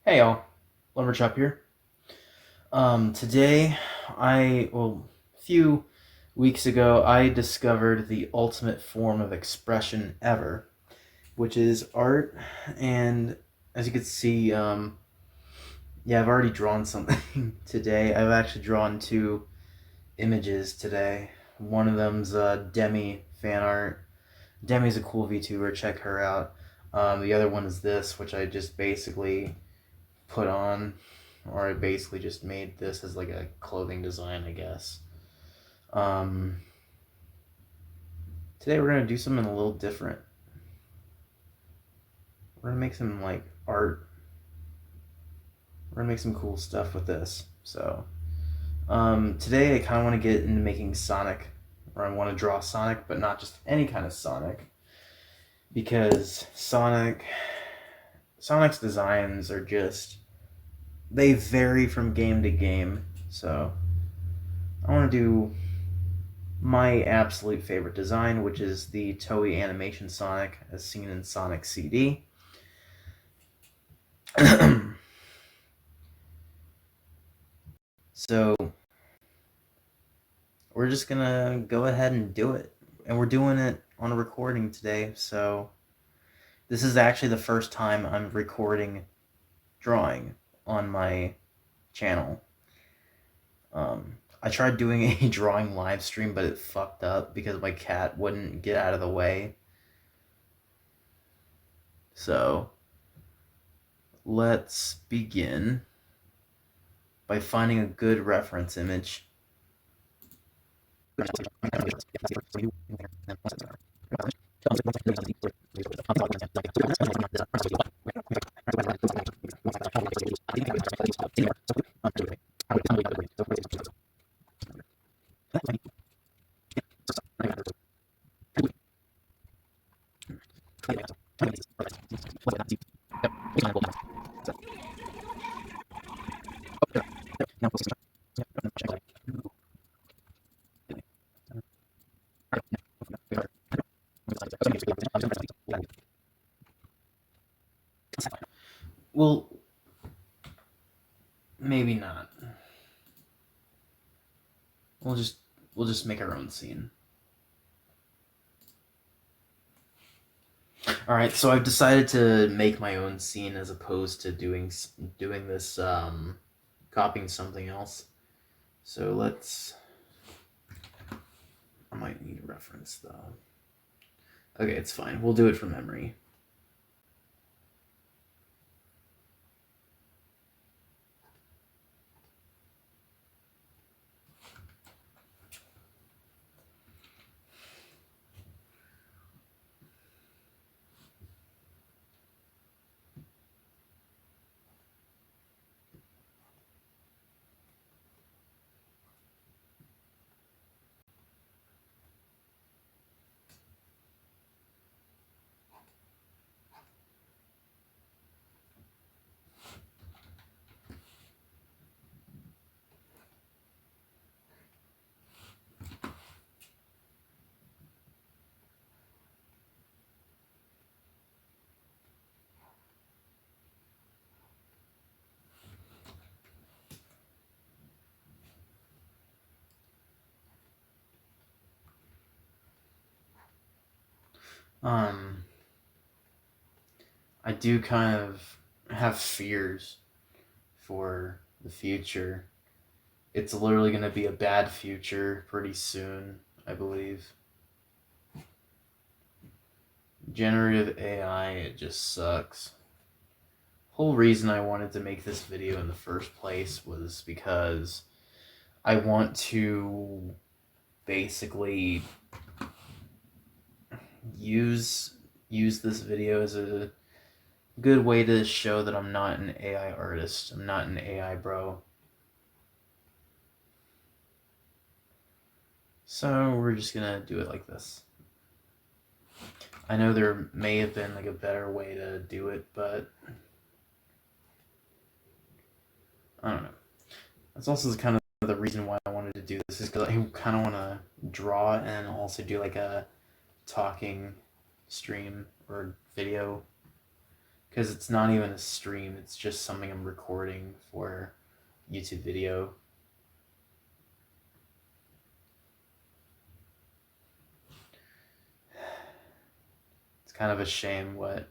Hey y'all, Lumberchop here. Today, a few weeks ago, I discovered the ultimate form of expression ever, which is art. And as you can see, yeah, I've already drawn something today. I've actually drawn two images today. One of them's Demi fan art. Demi's a cool VTuber, check her out. The other one is this, which I just basically put on, or I basically just made this as like a clothing design, I guess. Um, Today we're gonna do something a little different. We're gonna make some like art. We're gonna make some cool stuff with this. Today I kind of want to get into making Sonic, or I want to draw Sonic, but not just any kind of Sonic, because Sonic's designs are just they vary from game to game. So I want to do my absolute favorite design, which is the Toei animation Sonic as seen in Sonic CD. So we're just gonna go ahead and do it. And we're doing it on a recording today, so this is actually the first time I'm recording drawing on my channel. I tried doing a drawing live stream, but it fucked up because my cat wouldn't get out of the way. So let's begin by finding a good reference image. Well, maybe not. We'll just we'll just make our own scene. All right, so I've decided to make my own scene as opposed to doing this copying something else. So let's. I might need a reference though. Okay, it's fine. We'll do it from memory. Um, I do kind of have fears for the future. It's literally going to be a bad future pretty soon, I believe. Generative AI, it just sucks. Whole reason I wanted to make this video in the first place was because I want to basically use this video as a good way to show that I'm not an AI artist. I'm not an AI bro. So we're just gonna do it like this. I know there may have been like a better way to do it, but I don't know. That's also kind of the reason why I wanted to do this, is because I kind of want to draw and also do like a talking stream or video because it's not even a stream, it's just something I'm recording for YouTube video. It's kind of a shame what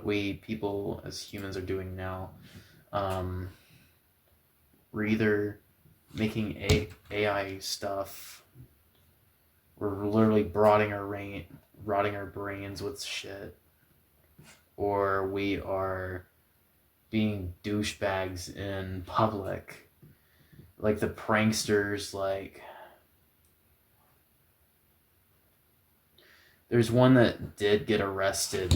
we people as humans are doing now. We're either making AI stuff, we're literally rotting our brains with shit, or we are being douchebags in public, like the pranksters. Like, there's one that did get arrested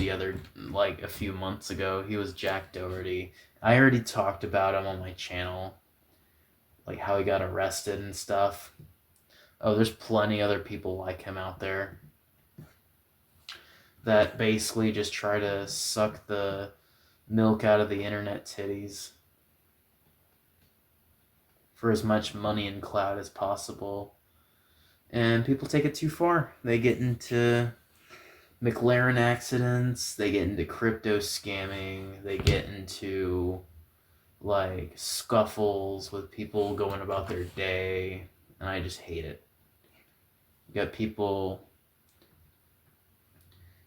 like a few months ago. He was Jack Doherty. I already talked about him on my channel, like how he got arrested and stuff. Oh, there's plenty other people like him out there that basically just try to suck the milk out of the internet titties for as much money and clout as possible. And people take it too far. They get into McLaren accidents, they get into crypto scamming, they get into like scuffles with people going about their day, and I just hate it. You got people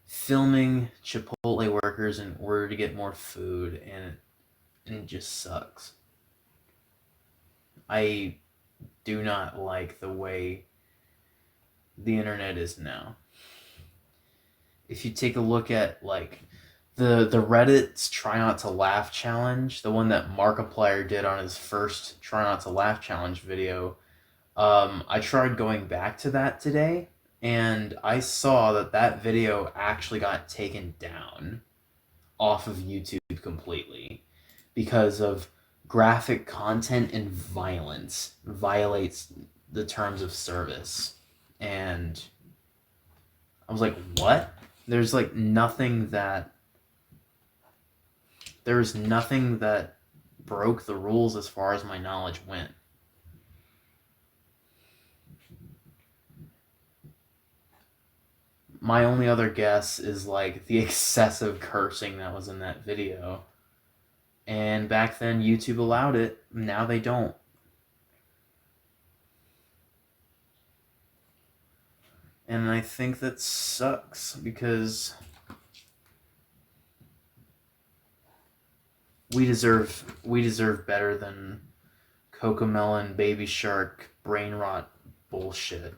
filming Chipotle workers in order to get more food, and it just sucks. I do not like the way the internet is now. If you take a look at like the Reddit's Try Not to Laugh challenge, the one that Markiplier did on his first Try Not to Laugh challenge video, I tried going back to that today, and I saw that video actually got taken down off of YouTube completely because of graphic content and violence violates the terms of service. And I was like, what? There's like nothing that broke the rules as far as my knowledge went. My only other guess is like the excessive cursing that was in that video. And back then YouTube allowed it, now they don't. And I think that sucks because we deserve better than Cocomelon, Baby Shark, brain rot bullshit.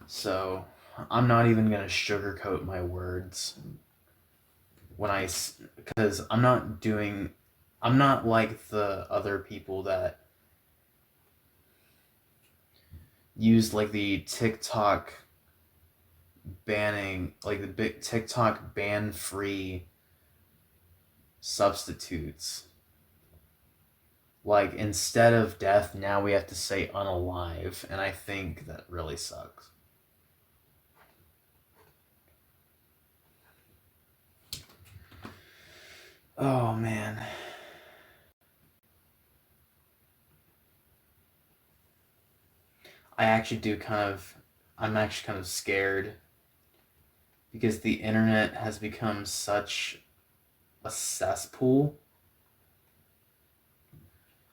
So I'm not even gonna sugarcoat my words because I'm not like the other people that used like the TikTok banning, like the big TikTok ban free substitutes. Like, instead of death, now we have to say unalive, and I think that really sucks. Oh man. I'm actually kind of scared because the internet has become such a cesspool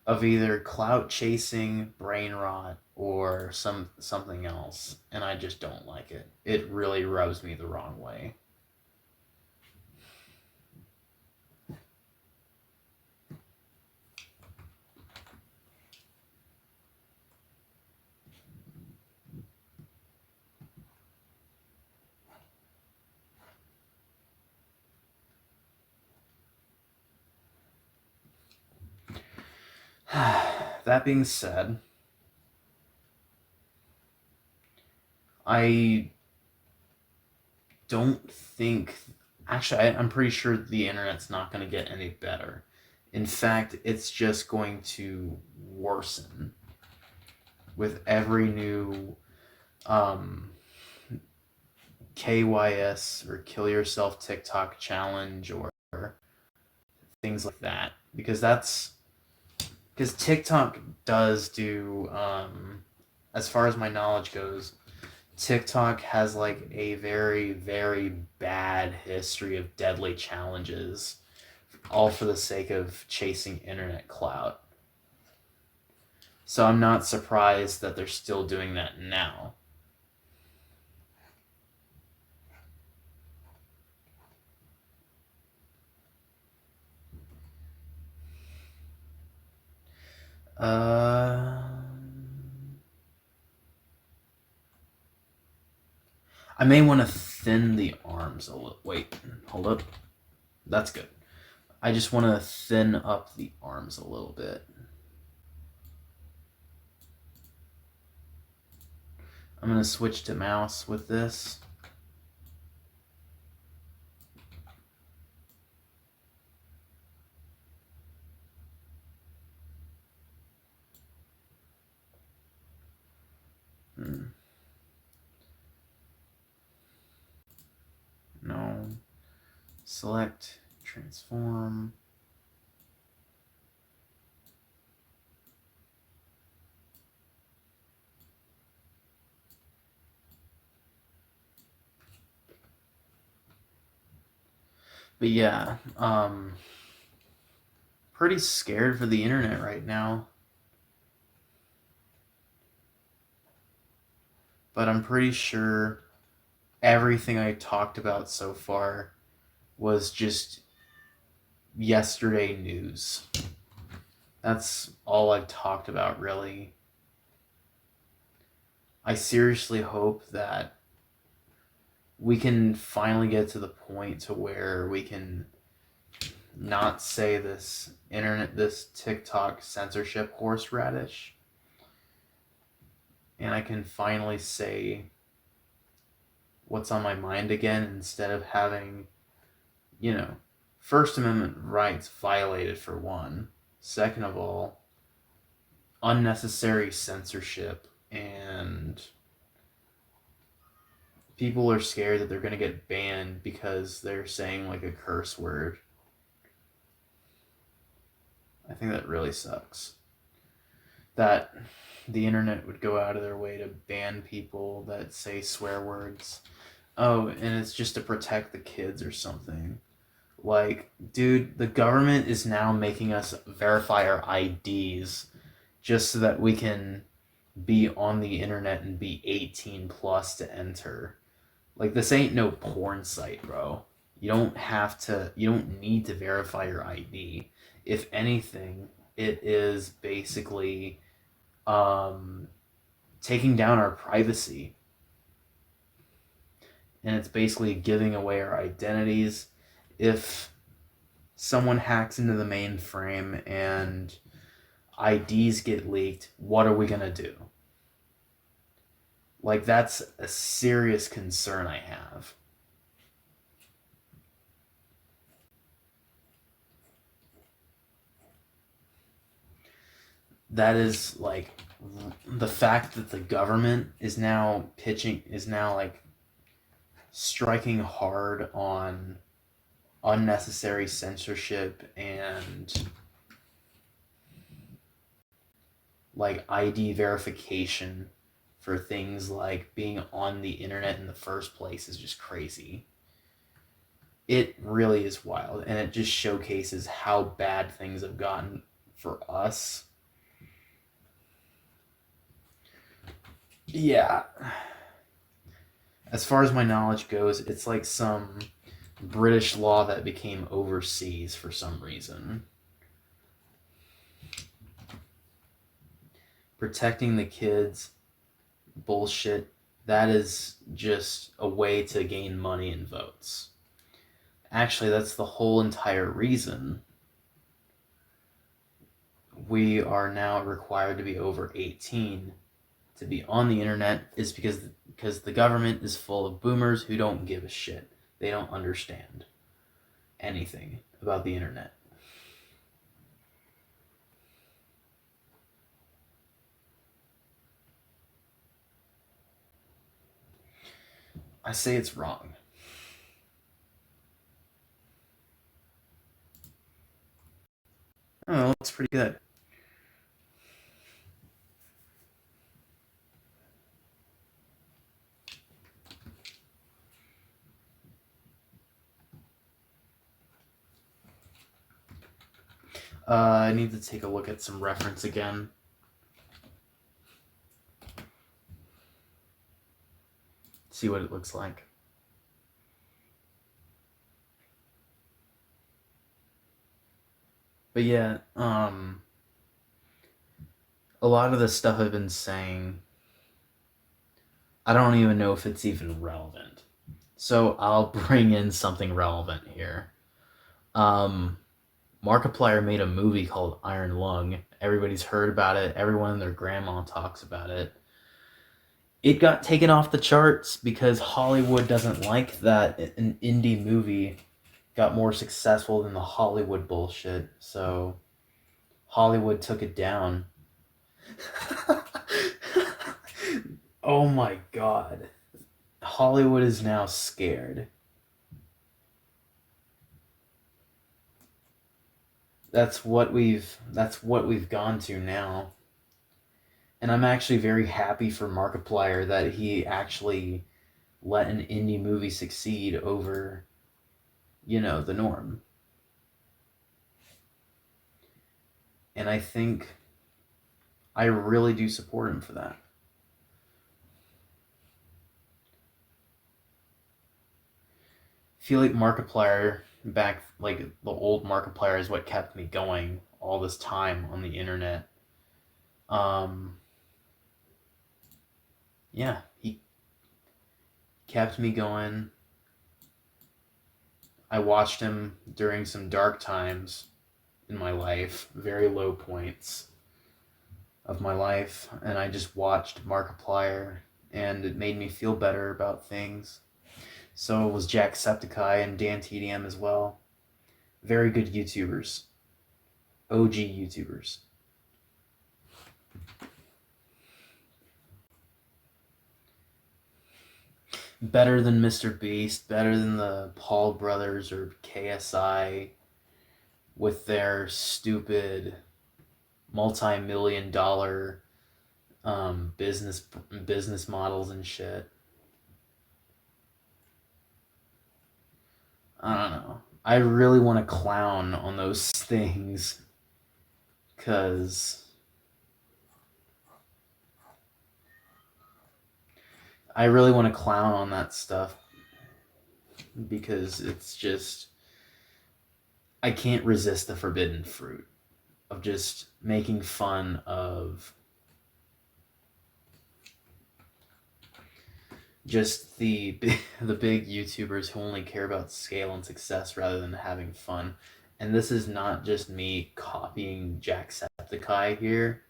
of either clout chasing, brain rot, or something else, and I just don't like it. It really rubs me the wrong way. That being said, I don't think. Actually, I'm pretty sure the internet's not going to get any better. In fact, it's just going to worsen with every new KYS or Kill Yourself TikTok challenge or things like that. Because TikTok does do as far as my knowledge goes, TikTok has like a very, very bad history of deadly challenges, all for the sake of chasing internet clout. So I'm not surprised that they're still doing that now. Uh, I may want to thin the arms a little. Wait, hold up. That's good. I just want to thin up the arms a little bit. I'm going to switch to mouse with this. No. Select, transform. But yeah, pretty scared for the internet right now. But I'm pretty sure everything I talked about so far was just yesterday news. That's all I've talked about, really. I seriously hope that we can finally get to the point to where we can not say this TikTok censorship horseradish, and I can finally say what's on my mind again instead of having, First Amendment rights violated for one. Second of all, unnecessary censorship, and people are scared that they're going to get banned because they're saying like a curse word. I think that really sucks. That the internet would go out of their way to ban people that say swear words. Oh, and it's just to protect the kids or something. Like, dude, the government is now making us verify our IDs just so that we can be on the internet and be 18 plus to enter. Like, this ain't no porn site, bro. You don't need to verify your ID. If anything, it is basically taking down our privacy. And it's basically giving away our identities. If someone hacks into the mainframe and IDs get leaked, what are we going to do? Like, that's a serious concern I have. That is like the fact that the government is now like striking hard on unnecessary censorship and like ID verification for things like being on the internet in the first place is just crazy. It really is wild, and it just showcases how bad things have gotten for us. Yeah. As far as my knowledge goes, it's like some British law that became overseas for some reason. Protecting the kids, bullshit. That is just a way to gain money and votes. Actually, that's the whole entire reason we are now required to be over 18 to be on the internet is because the government is full of boomers who don't give a shit. They don't understand anything about the internet. I say it's wrong. Oh, that's pretty good. I need to take a look at some reference again. See what it looks like. But yeah, a lot of the stuff I've been saying, I don't even know if it's even relevant. So I'll bring in something relevant here. Markiplier made a movie called Iron Lung. Everybody's heard about it. Everyone and their grandma talks about it. It got taken off the charts because Hollywood doesn't like that an indie movie got more successful than the Hollywood bullshit. So Hollywood took it down. Oh my god. Hollywood is now scared. That's what we've gone to now. And I'm actually very happy for Markiplier that he actually let an indie movie succeed over, the norm. And I think I really do support him for that. I feel like Markiplier back, like the old Markiplier, is what kept me going all this time on the internet. Yeah, he kept me going. I watched him during some dark times in my life, very low points of my life, and I just watched Markiplier, and it made me feel better about things. So was Jacksepticeye and Dan TDM as well. Very good YouTubers. OG YouTubers. Better than Mr. Beast, better than the Paul Brothers or KSI with their stupid multi-million-dollar business models and shit. I don't know. I really want to clown on those things because I really want to clown on that stuff because it's just, I can't resist the forbidden fruit of just making fun of just the big YouTubers who only care about scale and success rather than having fun. And this is not just me copying Jacksepticeye here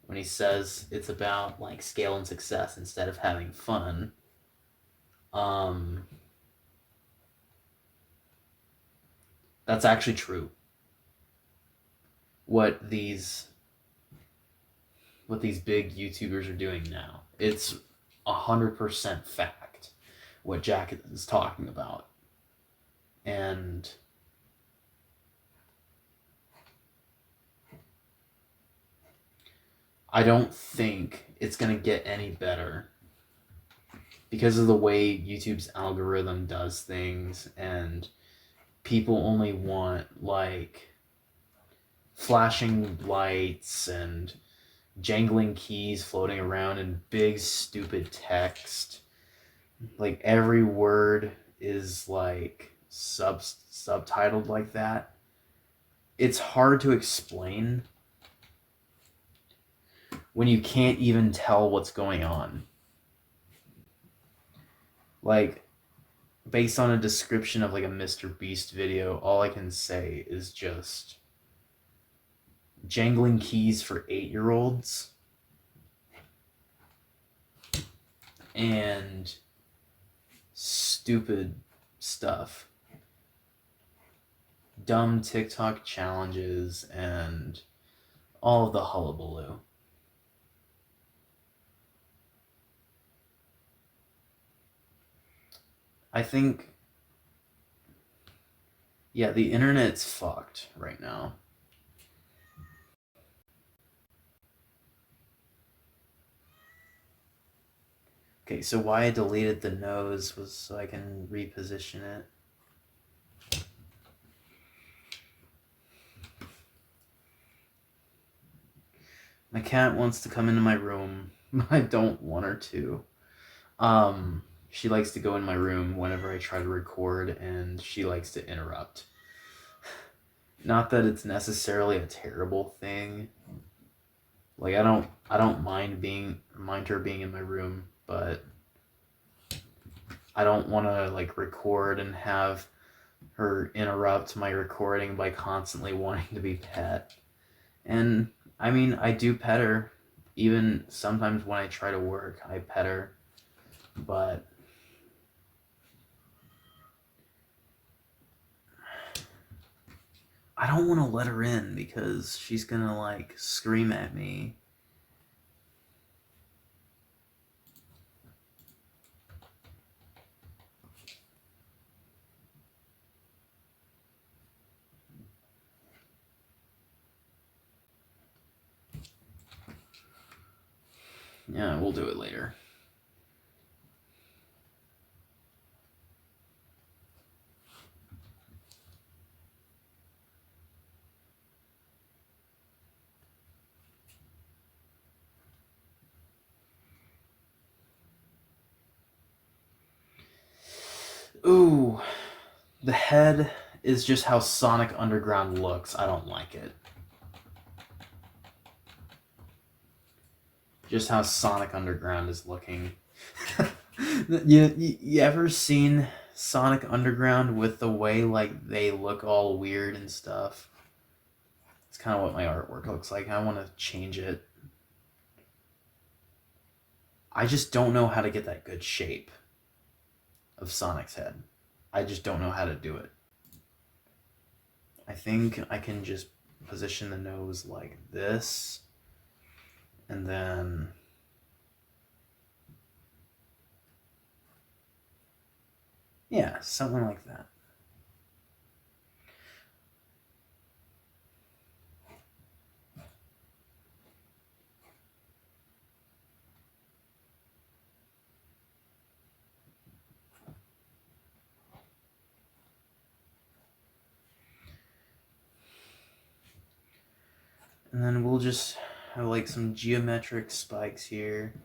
when he says it's about like scale and success instead of having fun. That's actually true. What these big YouTubers are doing now, it's 100% fact what Jack is talking about. And I don't think it's going to get any better because of the way YouTube's algorithm does things, and people only want like flashing lights and jangling keys floating around in big stupid text. Like every word is like subtitled like that. It's hard to explain when you can't even tell what's going on. Like, based on a description of like a Mr. Beast video, all I can say is just jangling keys for 8-year-olds and stupid stuff. Dumb TikTok challenges and all of the hullabaloo. I think, yeah, the internet's fucked right now. Okay, so why I deleted the nose was so I can reposition it. My cat wants to come into my room. I don't want her to. She likes to go in my room whenever I try to record, and she likes to interrupt. Not that it's necessarily a terrible thing. Like I don't mind her being in my room, but I don't want to like record and have her interrupt my recording by constantly wanting to be pet. And I mean, I do pet her. Even sometimes when I try to work, I pet her. But I don't want to let her in because she's gonna like scream at me. Yeah, we'll do it later. Ooh, the head is just how Sonic Underground looks. I don't like it. Just how Sonic Underground is looking. You ever seen Sonic Underground with the way like they look all weird and stuff? It's kind of what my artwork looks like. I want to change it. I just don't know how to get that good shape of Sonic's head. I just don't know how to do it. I think I can just position the nose like this, and then yeah, something like that. And then we'll just have like some geometric spikes here.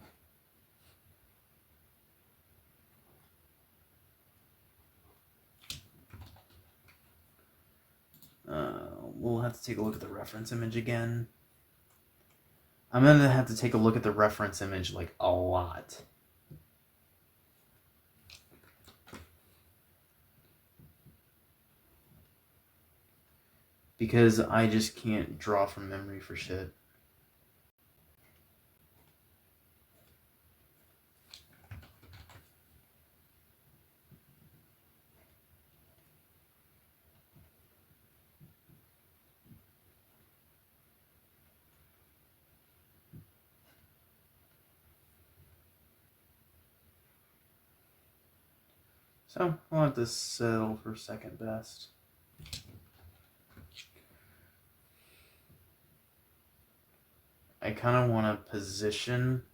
We'll have to take a look at the reference image again. I'm gonna have to take a look at the reference image like a lot. Because I just can't draw from memory for shit. So I'll have to settle for second best. I kind of want to position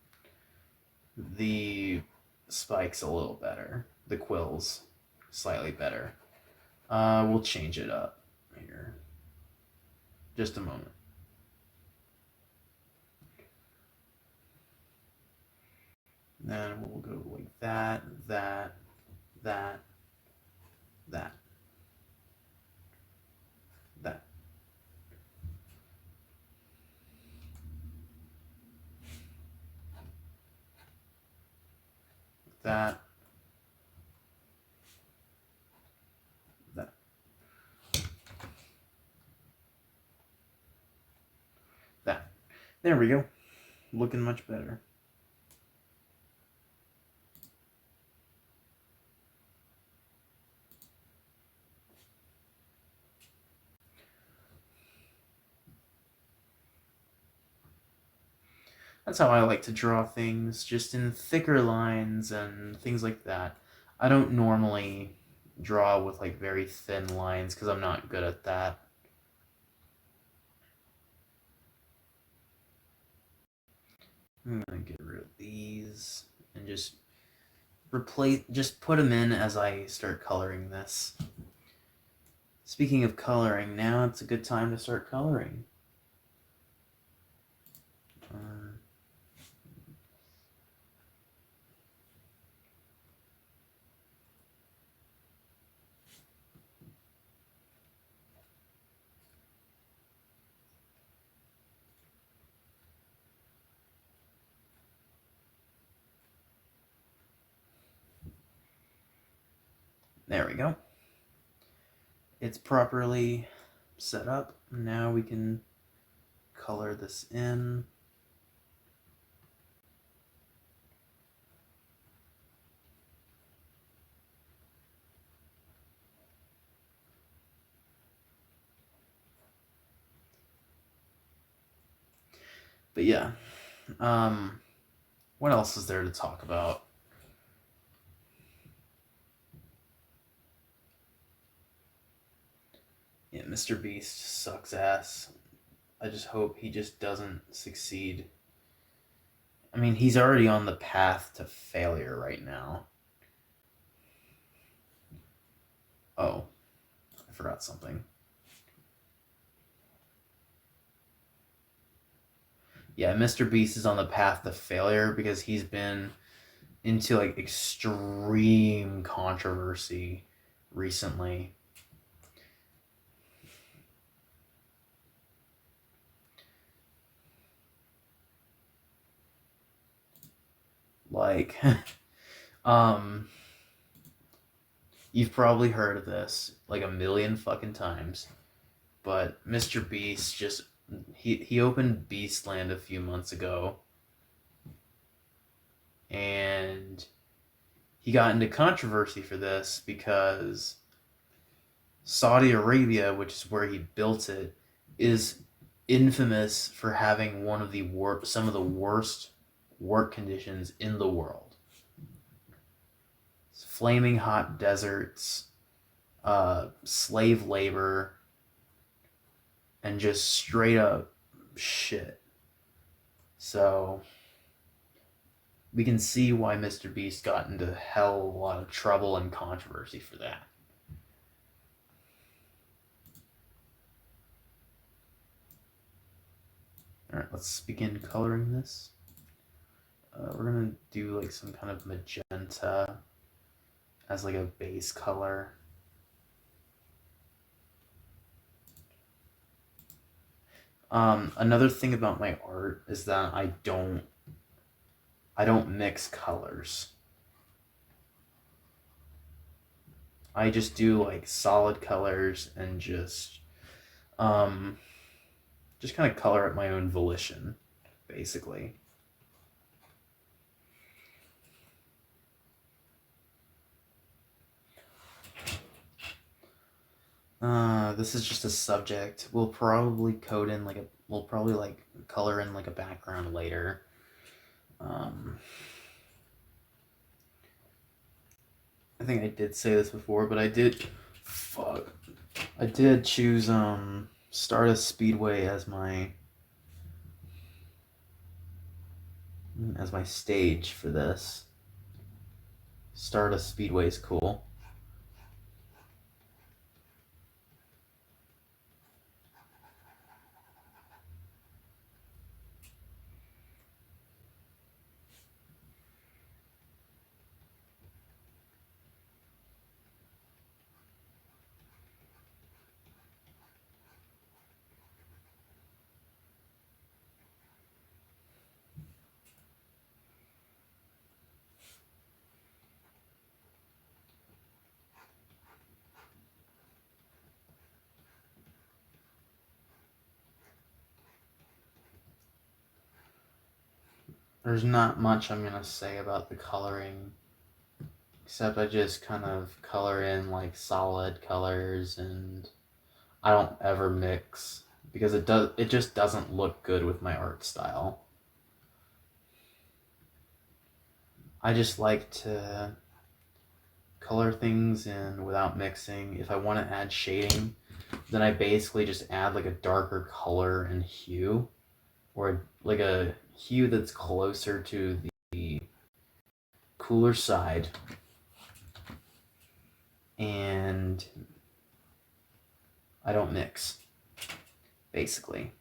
the spikes a little better, the quills slightly better. We'll change it up here. Just a moment. Then we'll go like that, that, that, that, that. That, that. That. There we go. Looking much better. That's how I like to draw things, just in thicker lines and things like that. I don't normally draw with like very thin lines because I'm not good at that. I'm gonna get rid of these and just put them in as I start coloring this. Speaking of coloring, now it's a good time to start coloring. There we go. It's properly set up. Now we can color this in. But yeah, what else is there to talk about? Yeah, Mr. Beast sucks ass. I just hope he just doesn't succeed. I mean, he's already on the path to failure right now. Oh, I forgot something. Yeah, Mr. Beast is on the path to failure because he's been into like extreme controversy recently. Like, um, you've probably heard of this like a million fucking times, but Mr. Beast just he opened Beastland a few months ago, and he got into controversy for this because Saudi Arabia, which is where he built it, is infamous for having one of the some of the worst work conditions in the world. It's flaming hot deserts, slave labor, and just straight up shit. So we can see why Mr. Beast got into hell of a lot of trouble and controversy for that. Alright, let's begin coloring this. We're gonna do like some kind of magenta as like a base color. Another thing about my art is that I don't mix colors. I just do like solid colors and just kind of color at my own volition, basically. This is just a subject. We'll probably we'll probably like color in like a background later. I think I did say this before, but I did choose Stardust Speedway as my stage for this. Stardust Speedway is cool. There's not much I'm gonna say about the coloring, except I just kind of color in like solid colors, and I don't ever mix because it just doesn't look good with my art style. I just like to color things in without mixing. If I want to add shading, then I basically just add like a darker color and hue, or like a hue that's closer to the cooler side, and I don't mix, basically.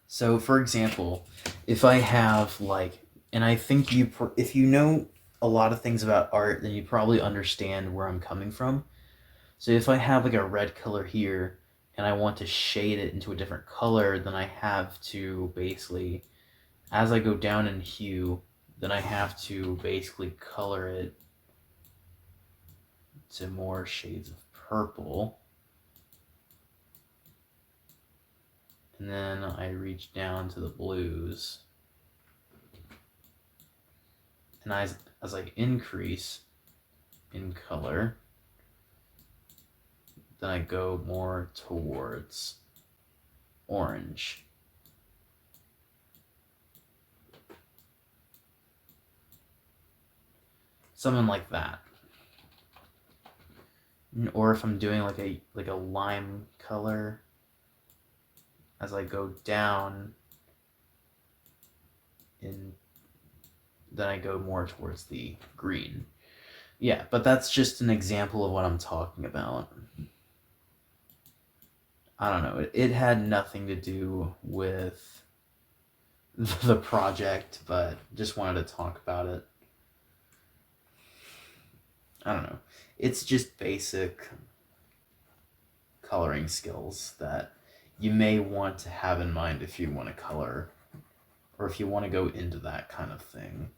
So, for example, if I have like, and I think if you know a lot of things about art, then you probably understand where I'm coming from. So, if I have like a red color here and I want to shade it into a different color, then I have to basically, as I go down in hue, then I have to basically color it to more shades of purple. And then I reach down to the blues. And as I increase in color, then I go more towards orange. Something like that. Or if I'm doing like a lime color, as I go down in, then I go more towards the green. Yeah, but that's just an example of what I'm talking about. I don't know. It had nothing to do with the project, but just wanted to talk about it. I don't know. It's just basic coloring skills that you may want to have in mind if you want to color or if you want to go into that kind of thing.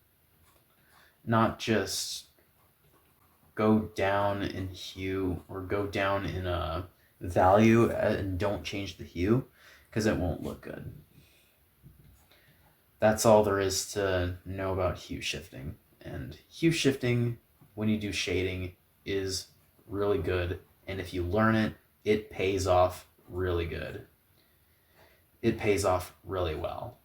Not just go down in hue or go down in a value and don't change the hue because it won't look good. That's all there is to know about hue shifting. And hue shifting, when you do shading, is really good. And if you learn it, it pays off really good. It pays off really well.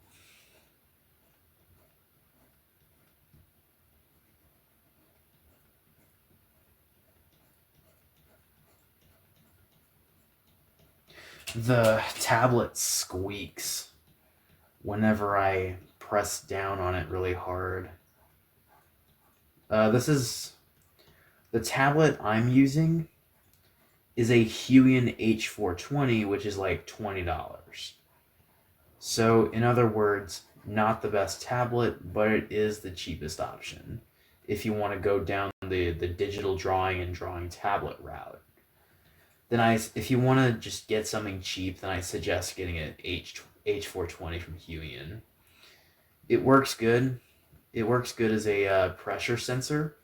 The tablet squeaks whenever I press down on it really hard. This is the tablet I'm using is a Huion H420, which is like $20. So, in other words, not the best tablet, but it is the cheapest option if you want to go down the digital drawing and drawing tablet route. Then if you want to just get something cheap, then I suggest getting an H420 from Huion. It works good. It works good as a pressure sensor.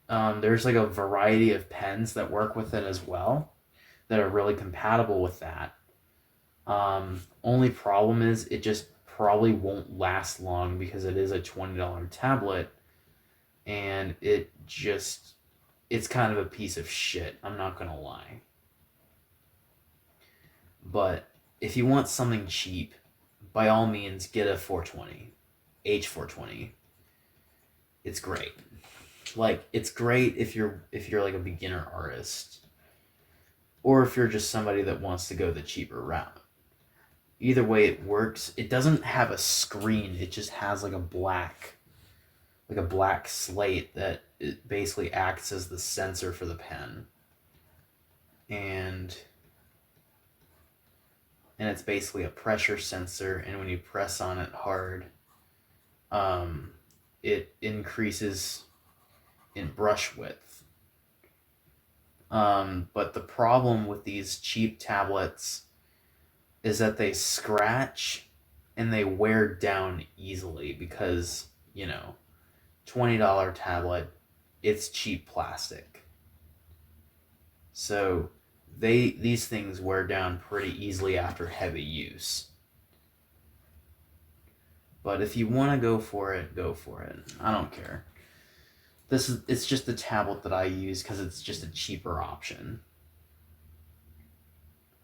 There's like a variety of pens that work with it as well that are really compatible with that. Only problem is it just probably won't last long because it is a $20 tablet and it's kind of a piece of shit. I'm not going to lie. But if you want something cheap, by all means get a 420, H420. It's great. Like it's great if you're like a beginner artist or if you're just somebody that wants to go the cheaper route. Either way it works. It doesn't have a screen. It just has like a black slate that it basically acts as the sensor for the pen. And it's basically a pressure sensor and when you press on it hard, it increases in brush width. But the problem with these cheap tablets is that they scratch and they wear down easily because, $20 tablet, it's cheap plastic. So these things wear down pretty easily after heavy use. But if you want to go for it, go for it. I don't care. It's just the tablet that I use because it's just a cheaper option.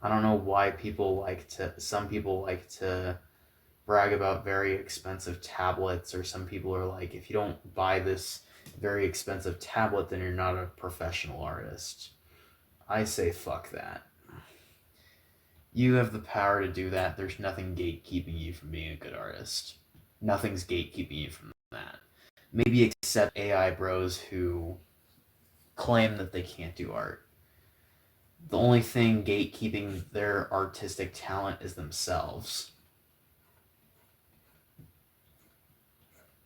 I don't know why some people like to brag about very expensive tablets, or some people are like, if you don't buy this very expensive tablet, then you're not a professional artist. I say fuck that. You have the power to do that. There's nothing gatekeeping you from being a good artist. Nothing's gatekeeping you from that. Maybe except AI bros who claim that they can't do art. the only thing gatekeeping their artistic talent is themselves.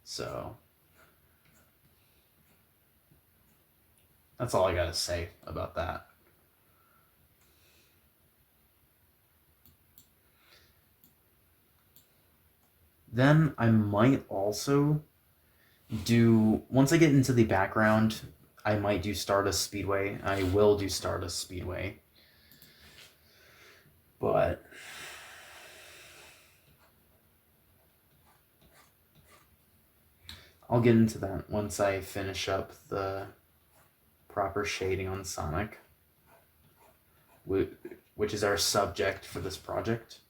So that's all I gotta say about that. Then I might also do, once I get into the background, I might do Stardust Speedway. I will do Stardust Speedway. But I'll get into that once I finish up the proper shading on Sonic, which is our subject for this project.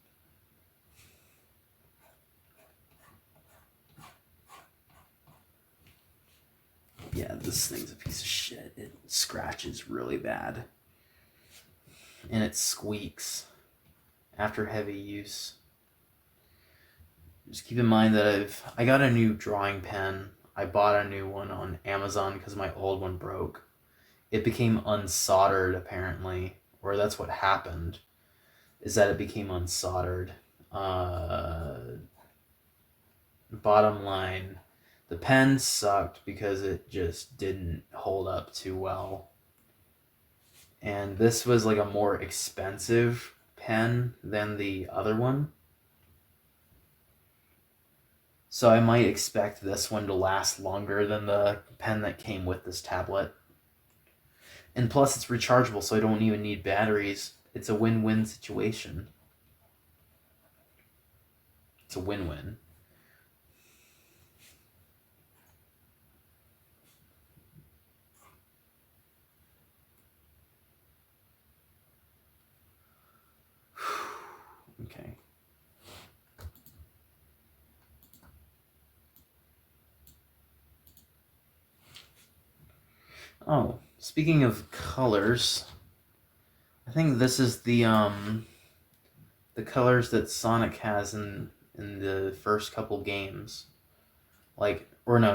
Yeah, this thing's a piece of shit. It scratches really bad. And it squeaks after heavy use. Just keep in mind that I got a new drawing pen. I bought a new one on Amazon because my old one broke. It became unsoldered, apparently, or that's what happened, is that it became unsoldered. Bottom line, the pen sucked because it just didn't hold up too well. And this was like a more expensive pen than the other one. So I might expect this one to last longer than the pen that came with this tablet. And plus, it's rechargeable, so I don't even need batteries. It's a win-win situation. It's a win-win. Okay. Oh, speaking of colors, I think this is the colors that Sonic has in the first couple games. Like, or no.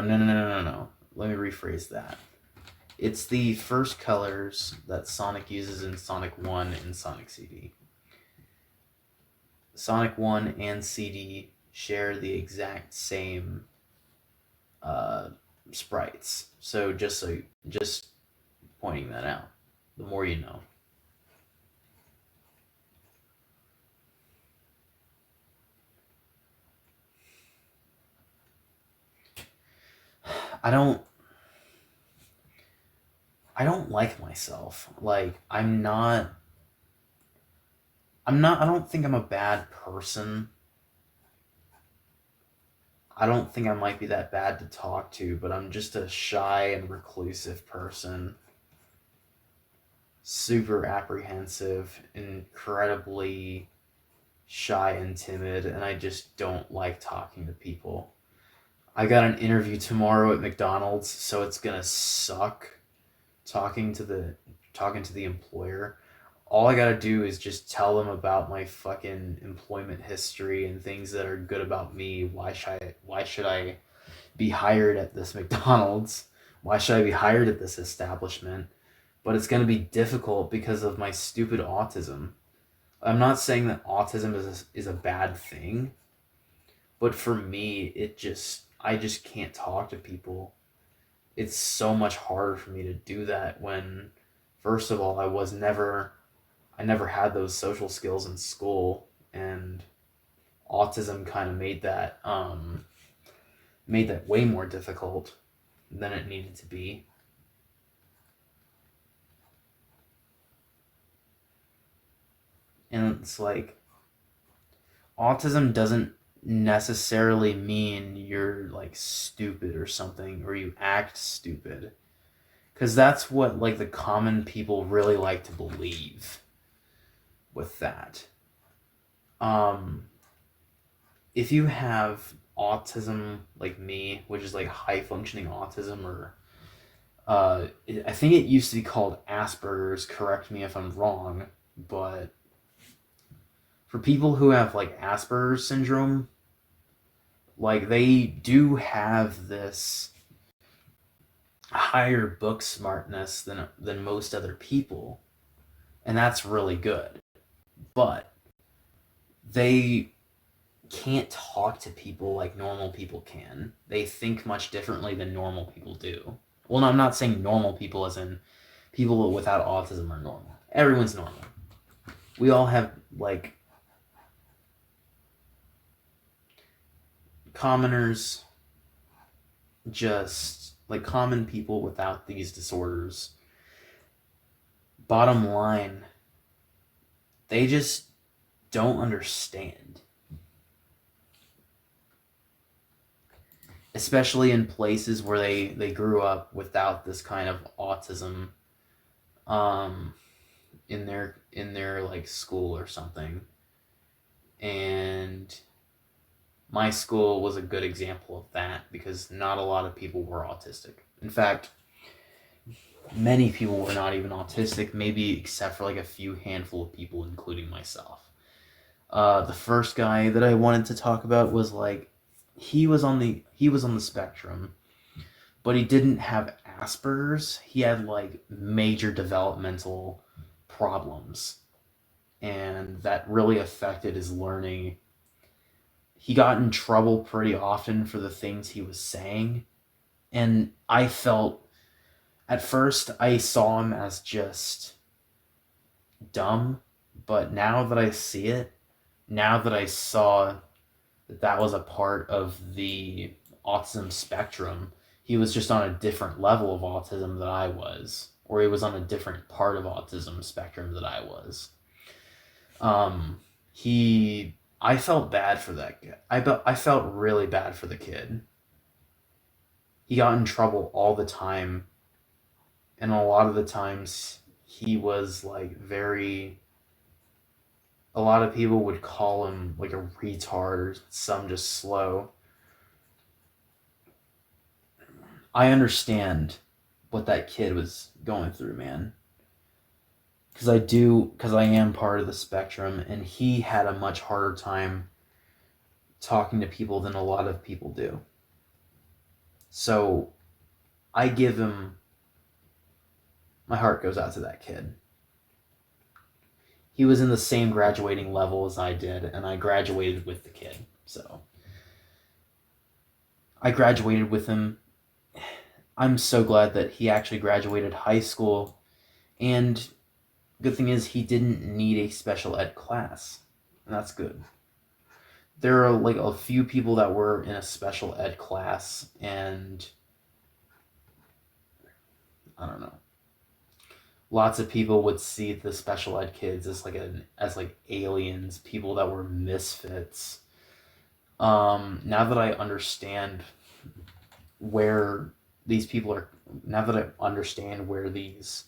Let me rephrase that. It's the first colors that Sonic uses in Sonic 1 and Sonic CD. Sonic 1 and CD share the exact same sprites. So just pointing that out. The more you know. I don't like myself. Like I don't think I'm a bad person. I don't think I might be that bad to talk to, but I'm just a shy and reclusive person. Super apprehensive, incredibly shy and timid, and I just don't like talking to people. I got an interview tomorrow at McDonald's, so it's gonna suck talking to the employer. All I gotta do is just tell them about my fucking employment history and things that are good about me. Why should I be hired at this McDonald's? Why should I be hired at this establishment? But it's gonna be difficult because of my stupid autism. I'm not saying that autism is a bad thing, but for me, I just can't talk to people. It's so much harder for me to do that when, first of all, I never had those social skills in school, and autism kind of made that way more difficult than it needed to be. And it's like autism doesn't necessarily mean you're like stupid or something, or you act stupid, because that's what like the common people really like to believe with that. If you have autism like me, which is like high functioning autism, or I think it used to be called Asperger's, correct me if I'm wrong, but for people who have like Asperger's syndrome, like they do have this higher book smartness than most other people. and that's really good. But they can't talk to people like normal people can. They think much differently than normal people do. Well, no, I'm not saying normal people as in people without autism are normal. Everyone's normal. We all have, like, commoners, just like common people without these disorders. Bottom line, they just don't understand. Especially in places where they grew up without this kind of autism in their like school or something. And my school was a good example of that because not a lot of people were autistic. In fact, many people were not even autistic, maybe except for like a few handful of people, including myself. The first guy that I wanted to talk about was like he was on the spectrum, but he didn't have Asperger's. He had like major developmental problems, and that really affected his learning. He got in trouble pretty often for the things he was saying, and I felt at first I saw him as just dumb, but now that I see it, now that I saw that that was a part of the autism spectrum, he was just on a different level of autism that I was, or he was on a different part of autism spectrum that I was. I felt bad for that guy. I felt really bad for the kid. He got in trouble all the time, and a lot of the times he was like very. A lot of people would call him like a retard, or some just slow. I understand what that kid was going through, man. Because I am part of the spectrum, and he had a much harder time talking to people than a lot of people do. So I give him, my heart goes out to that kid. He was in the same graduating level as I did, and I graduated with the kid. So I graduated with him. I'm so glad that he actually graduated high school, and good thing is he didn't need a special ed class, and that's good. There are like a few people that were in a special ed class, and I don't know. Lots of people would see the special ed kids as like aliens, people that were misfits. Now that I understand where these people are, now that I understand where these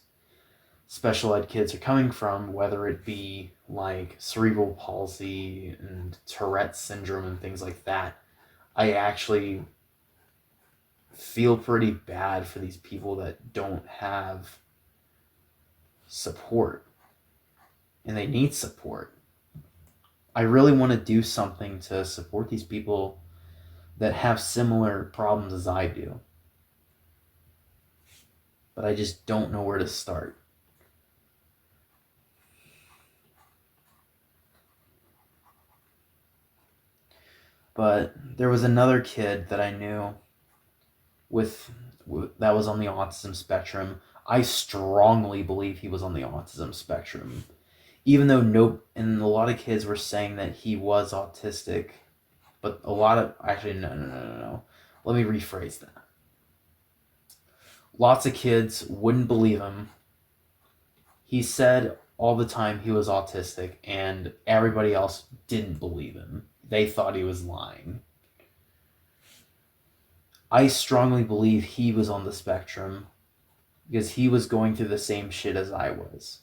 special ed kids are coming from, whether it be like cerebral palsy and Tourette's syndrome and things like that, I actually feel pretty bad for these people that don't have support, and they need support. I really want to do something to support these people that have similar problems as I do, but I just don't know where to start. But there was another kid that I knew with that was on the autism spectrum. I strongly believe he was on the autism spectrum, even though and a lot of kids were saying that he was autistic, but a lot of actually no. Let me rephrase that. Lots of kids wouldn't believe him. He said all the time he was autistic, and everybody else didn't believe him. They thought he was lying. I strongly believe he was on the spectrum because he was going through the same shit as I was.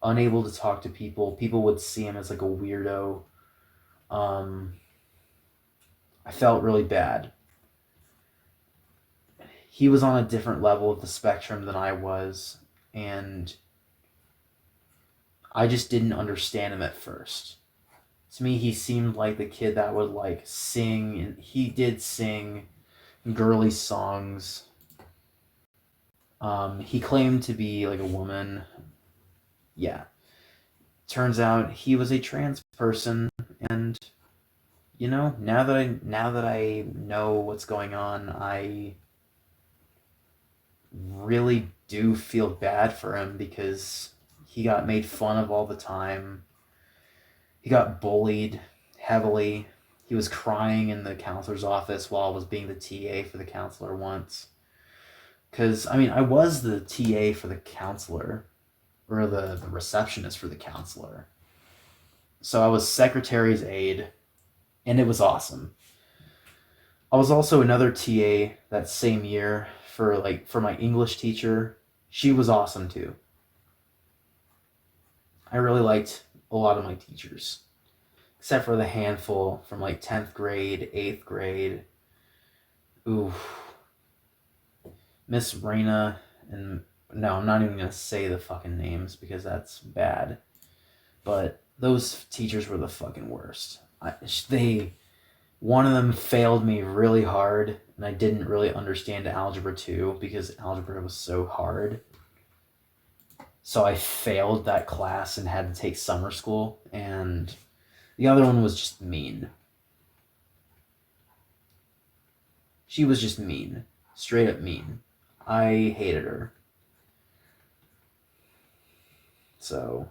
Unable to talk to people. People would see him as like a weirdo. I felt really bad. He was on a different level of the spectrum than I was, and I just didn't understand him at first. To me, he seemed like the kid that would like sing, and he did sing girly songs. He claimed to be like a woman. yeah, turns out he was a trans person, and now that I know what's going on, I really do feel bad for him because he got made fun of all the time. He got bullied heavily. He was crying in the counselor's office while I was being the TA for the counselor once. Because, I mean, I was the TA for the counselor, or the receptionist for the counselor. So I was secretary's aide, and it was awesome. I was also another TA that same year for my English teacher. She was awesome too. I really liked a lot of my teachers, except for the handful from like 10th grade, 8th grade. Ooh, Miss Raina and no, I'm not even gonna say the fucking names because that's bad. But those teachers were the fucking worst. They one of them failed me really hard, and I didn't really understand algebra 2 because algebra was so hard. So I failed that class and had to take summer school, and the other one was just mean. She was just mean. Straight up mean. I hated her. So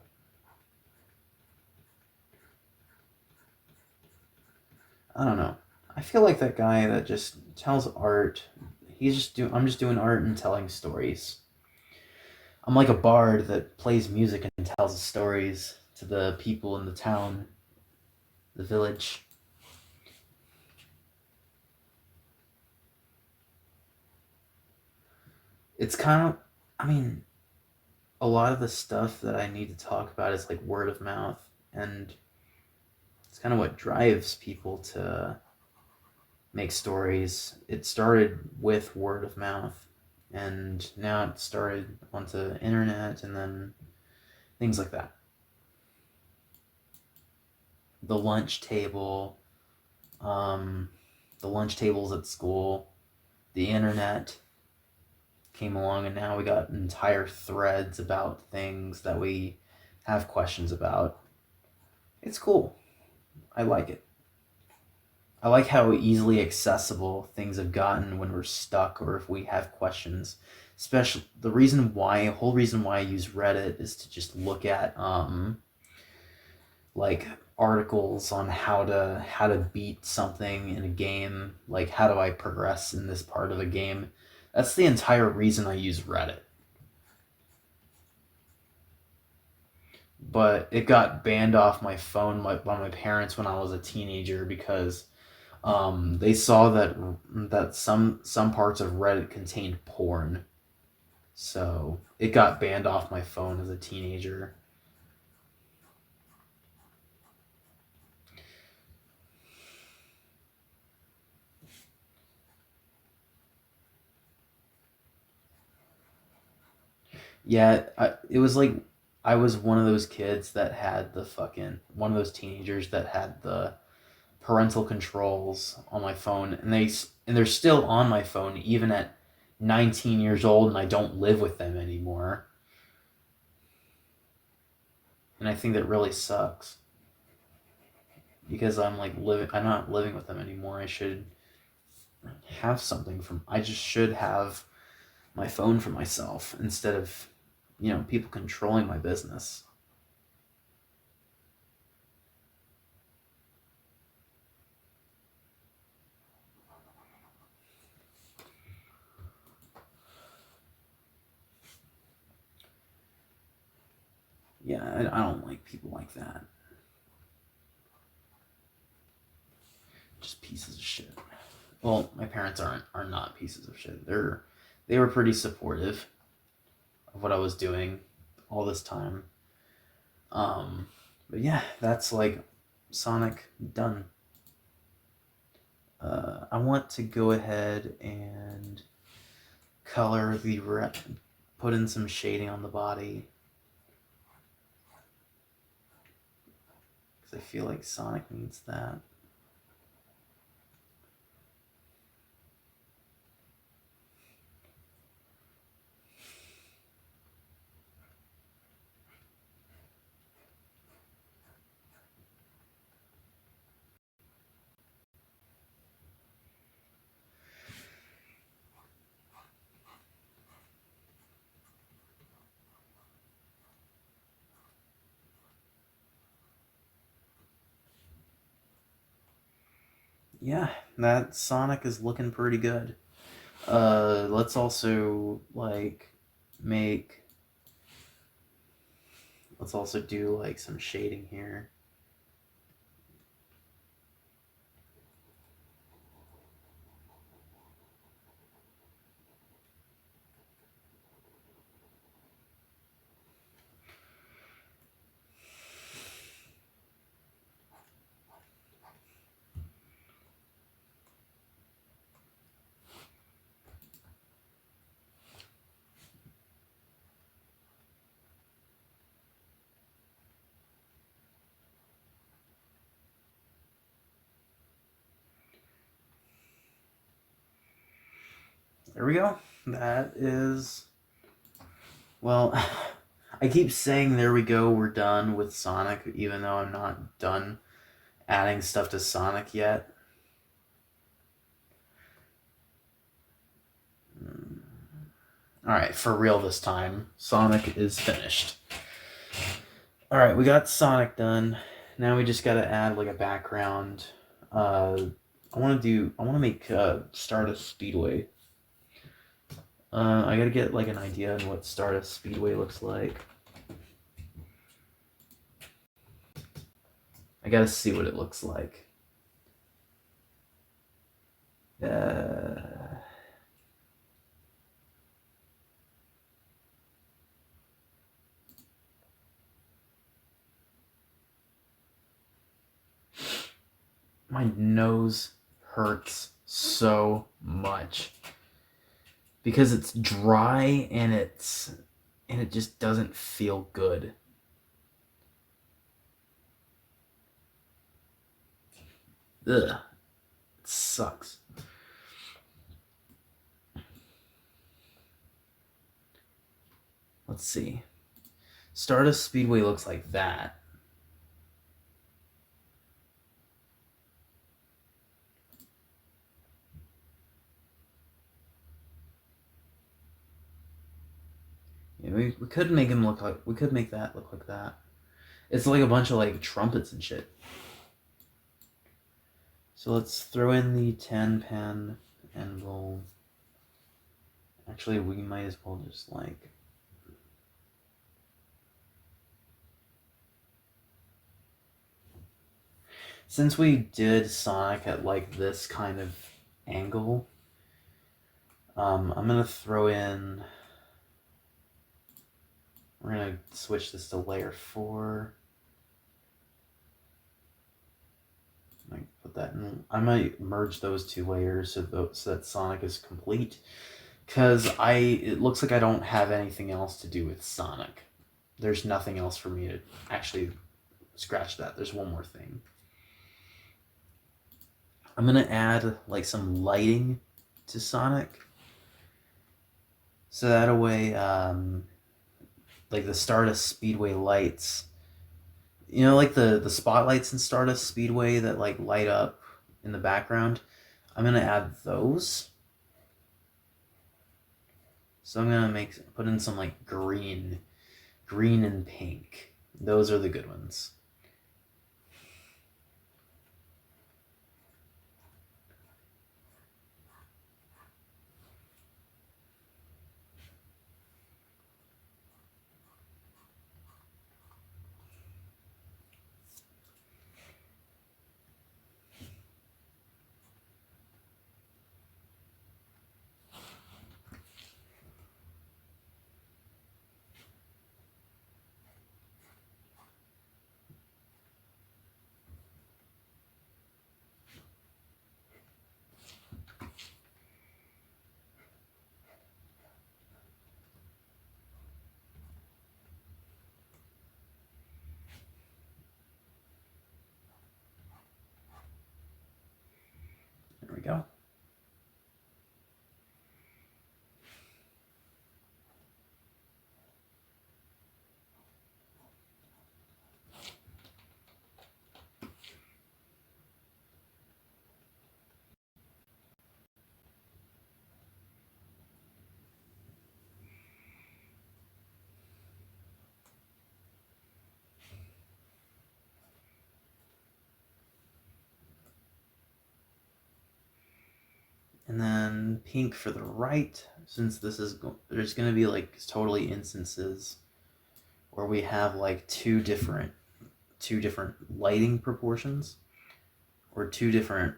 I don't know. I feel like that guy that just tells art. I'm just doing art and telling stories. I'm like a bard that plays music and tells stories to the people in the town, the village. It's kind of, I mean, a lot of the stuff that I need to talk about is like word of mouth, and it's kind of what drives people to make stories. It started with word of mouth, and now it started onto internet, and then things like that. The lunch table, um, the lunch tables at school, the internet came along, and now we got entire threads about things that we have questions about. It's cool. I like it. I like how easily accessible things have gotten when we're stuck or if we have questions. Especially whole reason why I use Reddit is to just look at like articles on how to beat something in a game, like how do I progress in this part of the game. That's the entire reason I use Reddit. But it got banned off my phone by my parents when I was a teenager because they saw that some parts of Reddit contained porn, so it got banned off my phone as a teenager. Yeah, it was like I was one of those kids that had the fucking one of those teenagers that had the parental controls on my phone, and they're still on my phone even at 19 years old, and I don't live with them anymore. And I think that really sucks because I'm not living with them anymore. I just should have my phone for myself instead of people controlling my business. Yeah, I don't like people like that. Just pieces of shit. Well, my parents are not pieces of shit. They were pretty supportive of what I was doing all this time. Um, but yeah, that's like Sonic done. I want to go ahead and color put in some shading on the body because I feel like Sonic needs that. Yeah, that Sonic is looking pretty good. Let's also make. Let's also do like some shading here. There we go. That is. Well, I keep saying there we go, we're done with Sonic, even though I'm not done adding stuff to Sonic yet. Alright, for real this time. Sonic is finished. Alright, we got Sonic done. Now we just gotta add like a background. I want to make Stardust Speedway. I gotta get like an idea on what Stardust Speedway looks like. I gotta see what it looks like. My nose hurts so much because it's dry and it just doesn't feel good. Ugh, it sucks. Let's see. Stardust Speedway looks like that. Yeah, we could make him look like, we could make that look like that. It's like a bunch of like trumpets and shit. So let's throw in the 10 pen and we'll, actually we might as well just like, since we did Sonic at like this kind of angle, I'm gonna throw in, we're gonna switch this to layer 4. I might put that in, I might merge those two layers so that Sonic is complete, because it looks like I don't have anything else to do with Sonic. There's nothing else for me to actually scratch that. There's one more thing. I'm gonna add like some lighting to Sonic, so that way, like the Stardust Speedway lights, you know, like the spotlights in Stardust Speedway that like light up in the background. I'm gonna add those. So I'm gonna put in some like green and pink. Those are the good ones. And then pink for the right, since there's going to be like totally instances where we have like two different lighting proportions, or two different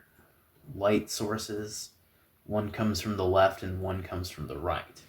light sources. One comes from the left and one comes from the right.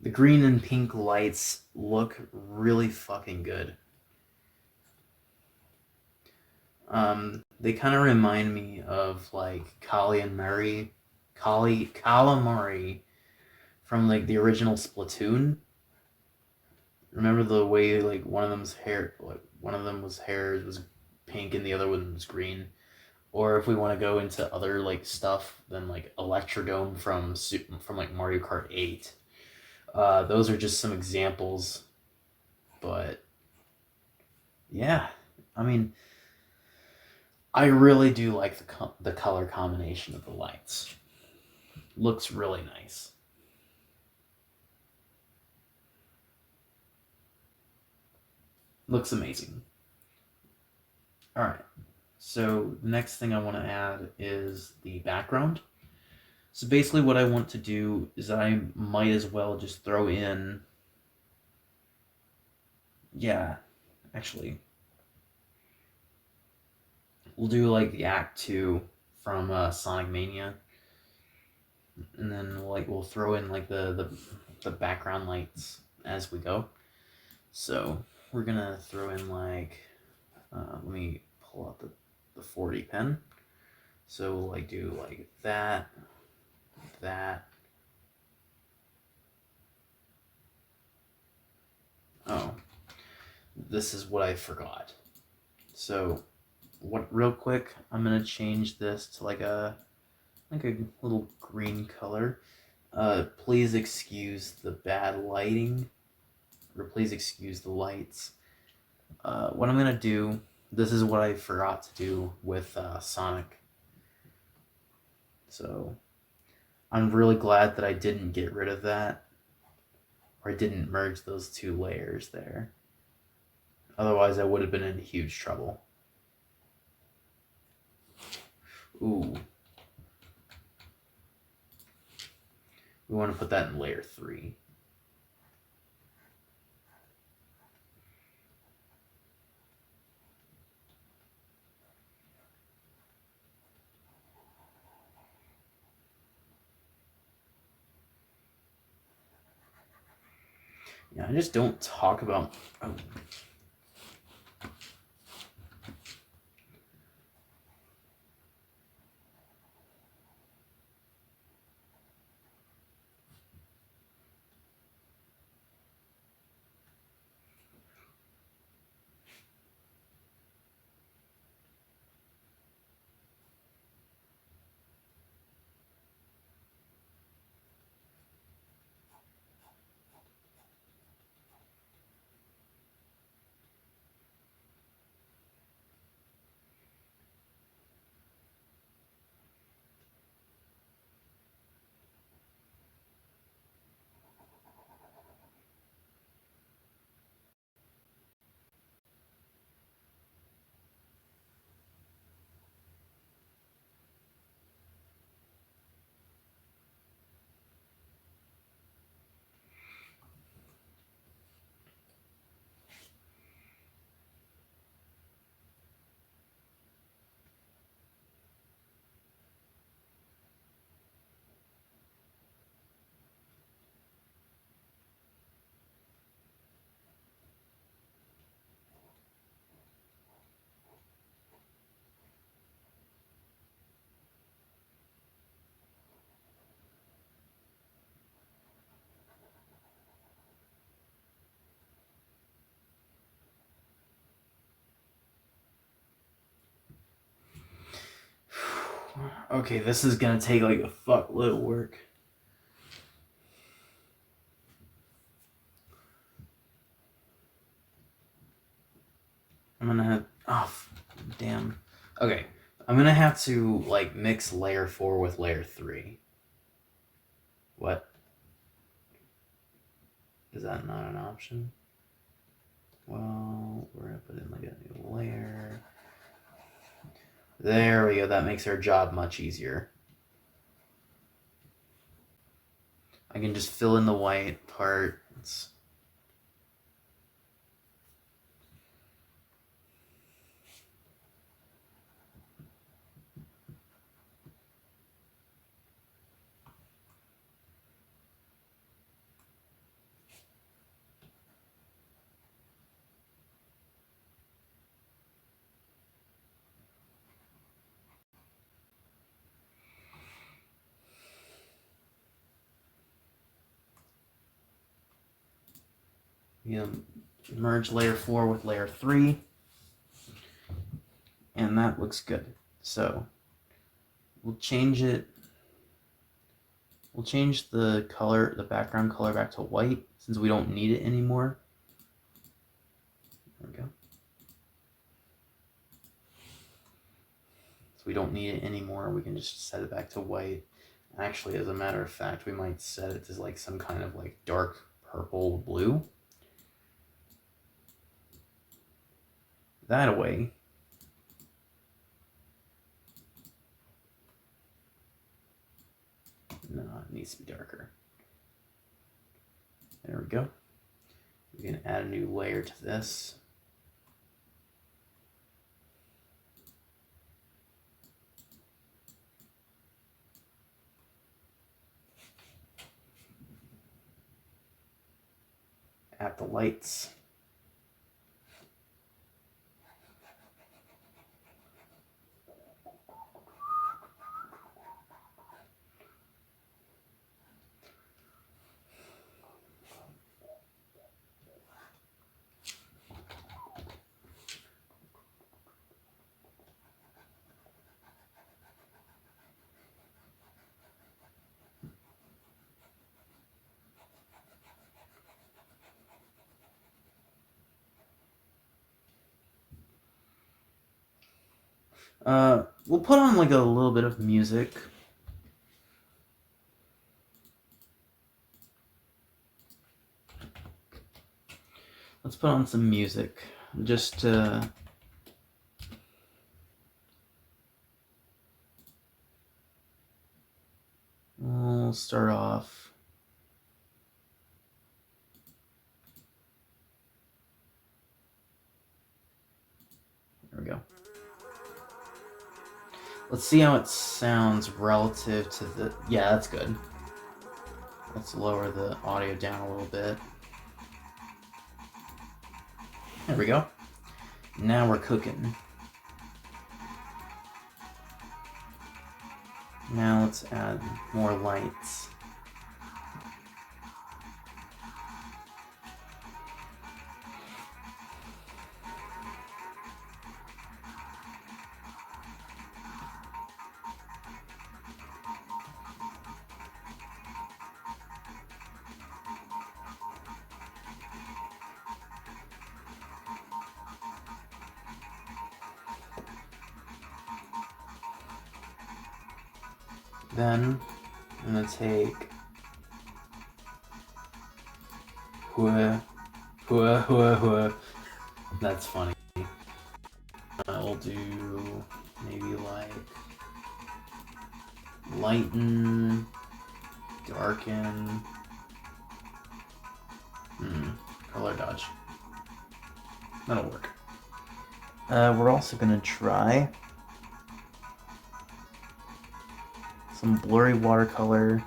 The green and pink lights look really fucking good. They kind of remind me of like calamari from like the original Splatoon. Remember the way like one of them was pink and the other one was green. Or if we want to go into other like stuff, then like Electrodome from like Mario Kart 8. Those are just some examples, but yeah, I mean, I really do like the color combination of the lights. Looks really nice. Looks amazing. All right. So the next thing I want to add is the background. So basically what I want to do is I might as well just throw in, yeah, actually, we'll do like the Act 2 from Sonic Mania. And then we'll throw in like the background lights as we go. So we're gonna throw in like, let me pull out the 40 pen. So we'll like do like that. Oh, this is what I forgot. So real quick, I'm gonna change this to like a little green color. Please excuse the bad lighting, or please excuse the lights. What I'm gonna do, this is what I forgot to do with Sonic. So I'm really glad that I didn't get rid of that, or I didn't merge those two layers there. Otherwise, I would have been in huge trouble. Ooh. We want to put that in layer 3. Yeah, I just don't talk about... Oh. Okay, this is gonna take like a fuckload of work. I'm gonna have, oh, damn. Okay, I'm gonna have to like mix layer 4 with layer 3. What? Is that not an option? Well, we're gonna put in like a new layer. There we go, that makes our job much easier. I can just fill in the white part. Merge layer 4 with layer 3, and that looks good. So we'll change it. We'll change the color, the background color back to white since we don't need it anymore. There we go. So we don't need it anymore. We can just set it back to white. Actually, as a matter of fact, we might set it to like some kind of like dark purple blue. That away. No, it needs to be darker. There we go. We can add a new layer to this. Add the lights. We'll put on like a little bit of music. Let's put on some music just to we'll start off. There we go. Let's see how it sounds relative to the... Yeah, that's good. Let's lower the audio down a little bit. There we go. Now we're cooking. Now let's add more lights. Then I'm gonna take hua, hua, hua, hua. That's funny. I'll do maybe like lighten, darken, color dodge. That'll work. We're also gonna try some blurry watercolor.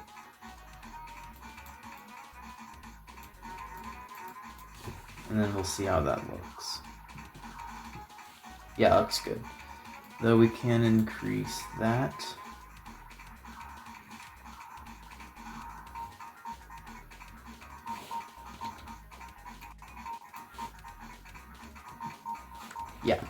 And then we'll see how that looks. Yeah, looks good. Though we can increase that. Yeah.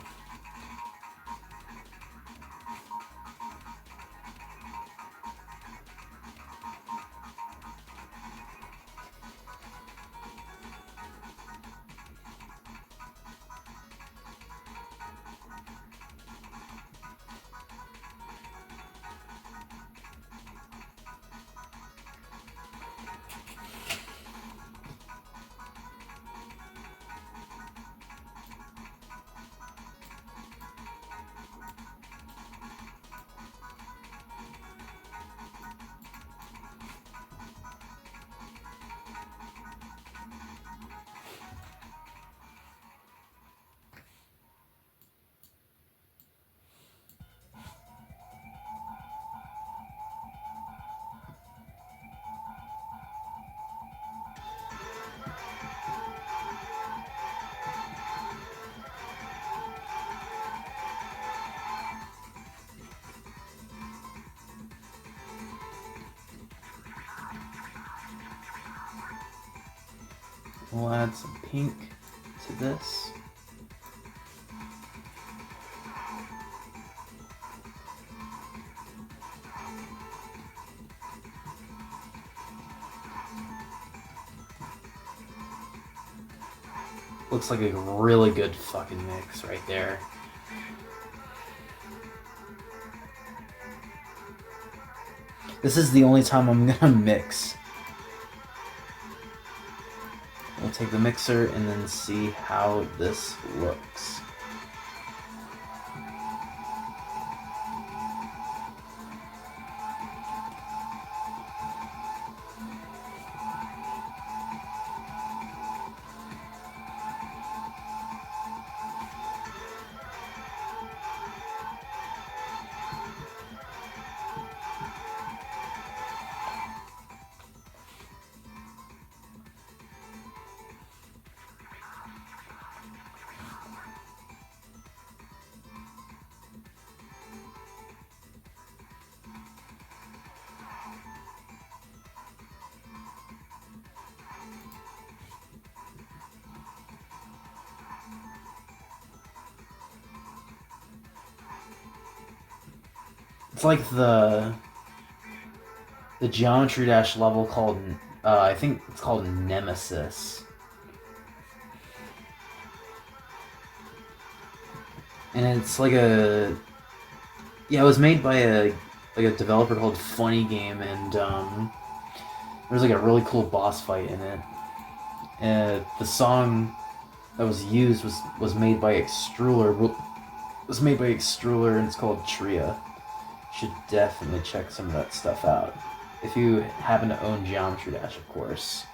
We'll add some pink to this. Looks like a really good fucking mix right there. This is the only time I'm gonna mix. We'll take the mixer and then see how this looks. It's like the Geometry Dash level called, I think it's called Nemesis. And it's like a, yeah, it was made by a developer called Funny Game, and there's like a really cool boss fight in it. The song that was used was made by Extruller. Was made by Extruller, and it's called Tria. Should definitely check some of that stuff out if you happen to own Geometry Dash, of course.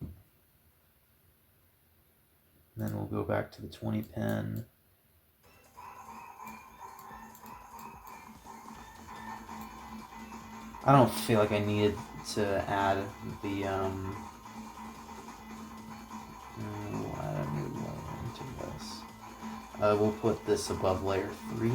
And then we'll go back to the 20 pin. I don't feel like I needed to add the we'll add a new layer into this. We'll put this above layer 3.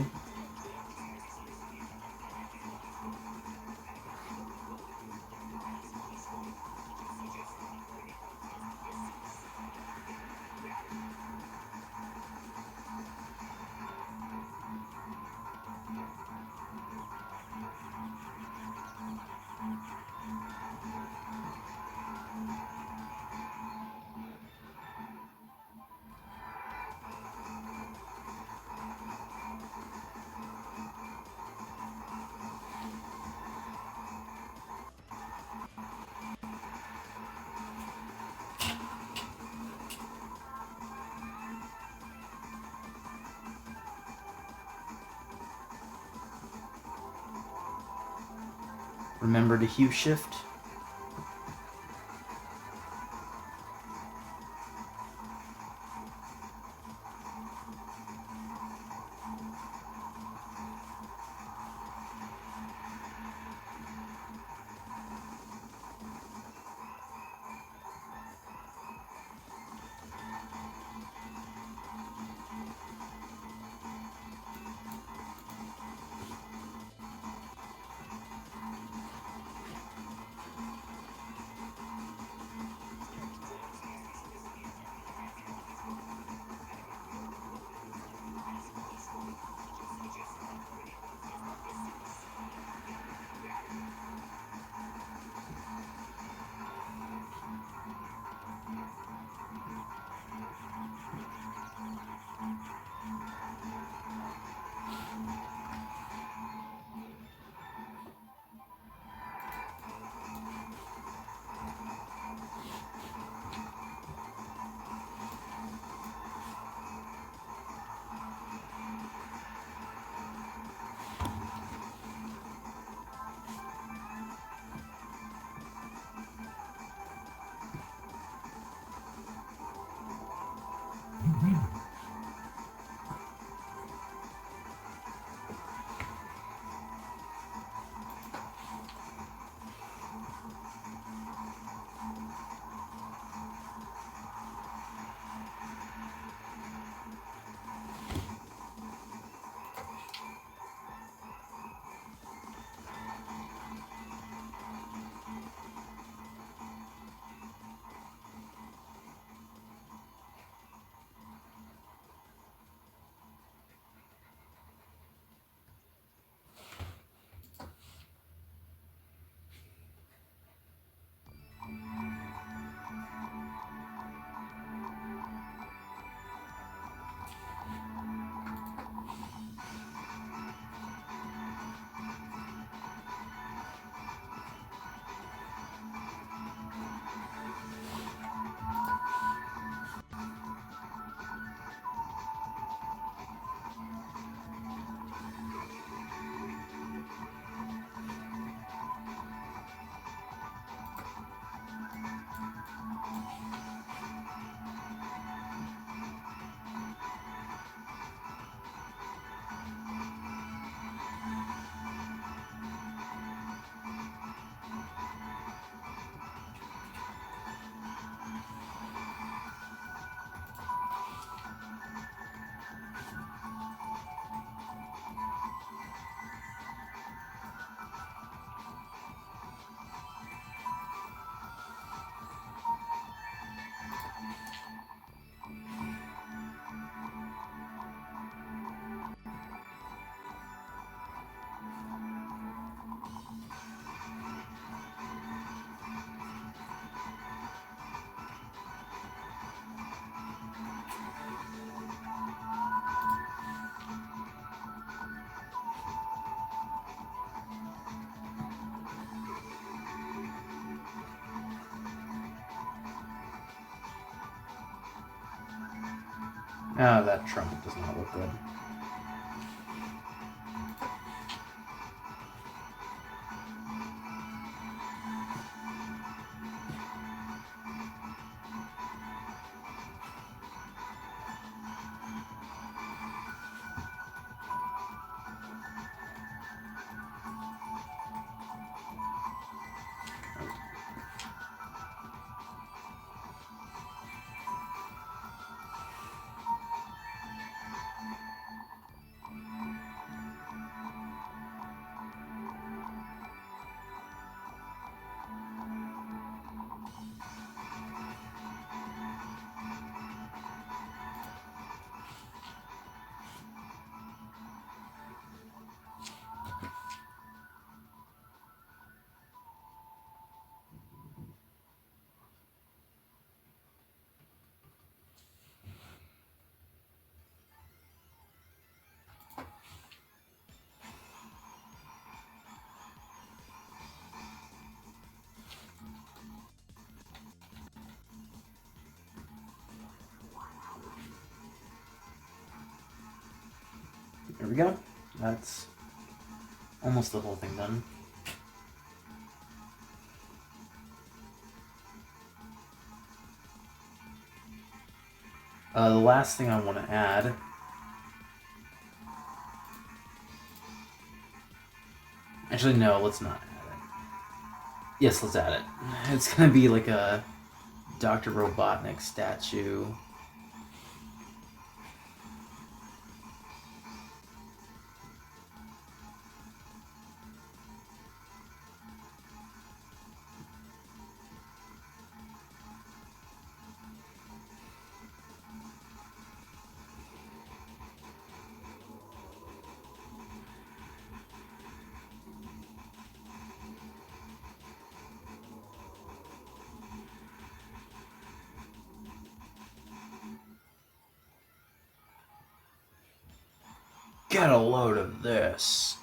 Remember to hue shift. Ah, that trumpet does not look good. There we go. That's almost the whole thing done. The last thing I want to add. Actually, no, let's not add it. Yes, let's add it. It's gonna be like a Dr. Robotnik statue. Get a load of this.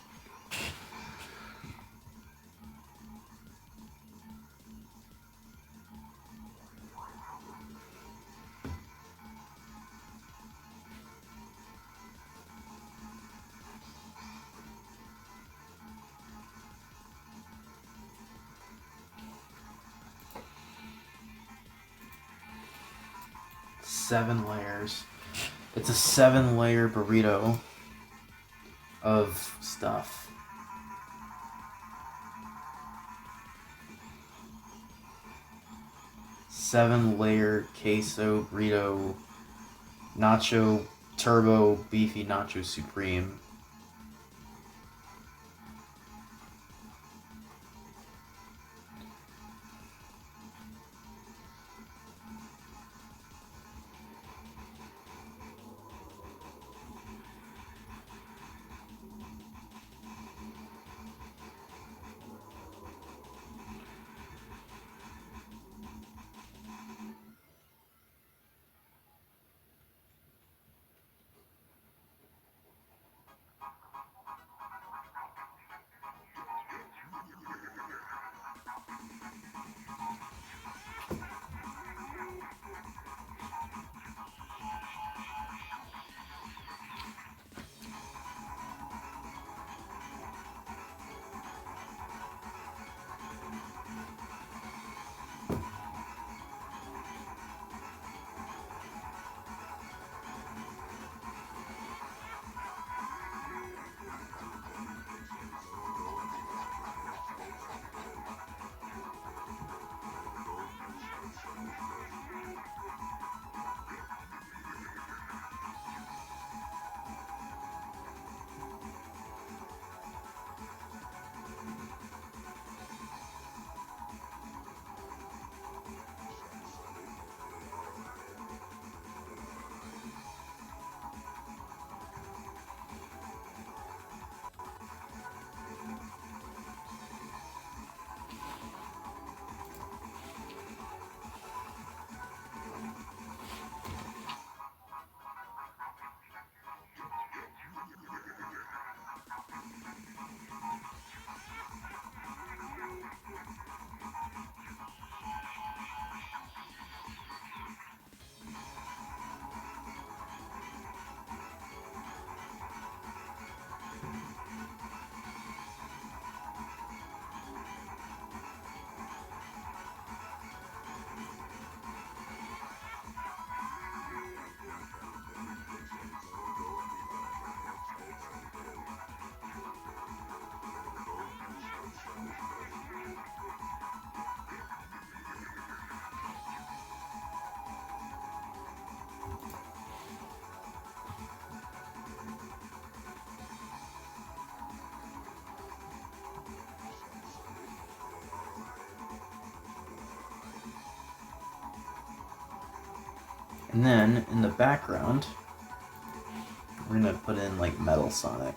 Seven layers. It's a 7-layer burrito of stuff. Seven-layer queso burrito, nacho turbo beefy nacho supreme. And then in the background, we're gonna put in like Metal Sonic.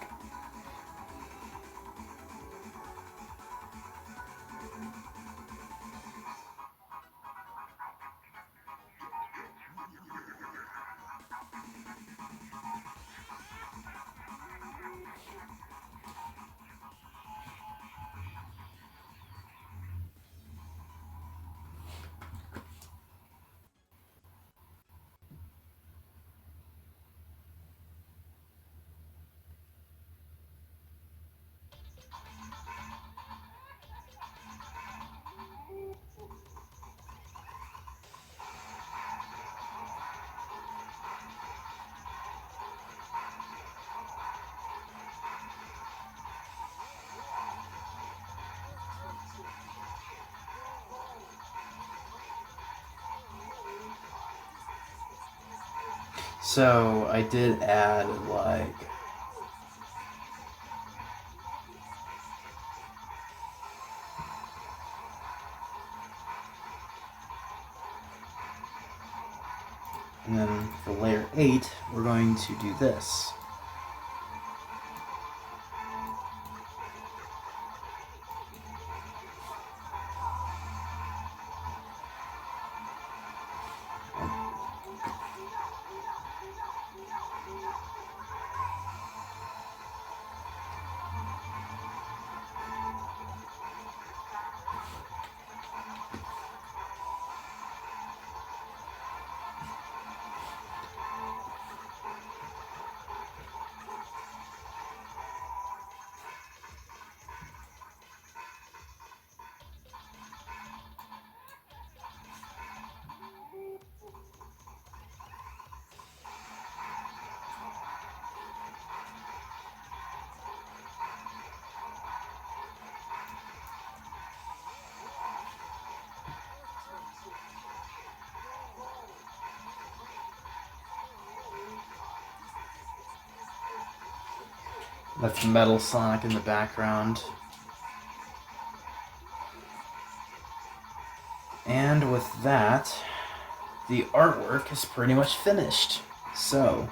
So I did add like and then for layer 8 we're going to do this. That's Metal Sonic in the background. And with that, the artwork is pretty much finished. So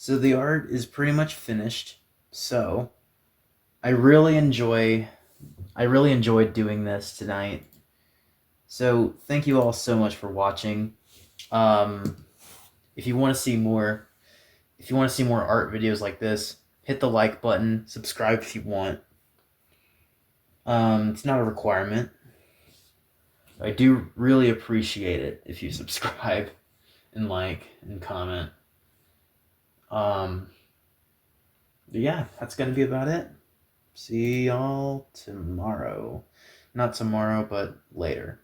the art is pretty much finished. So I really enjoyed doing this tonight. So thank you all so much for watching. If you want to see more art videos like this, hit the like button, subscribe if you want. It's not a requirement. I do really appreciate it if you subscribe and like and comment. Yeah, that's gonna be about it. See y'all tomorrow. Not tomorrow, but later.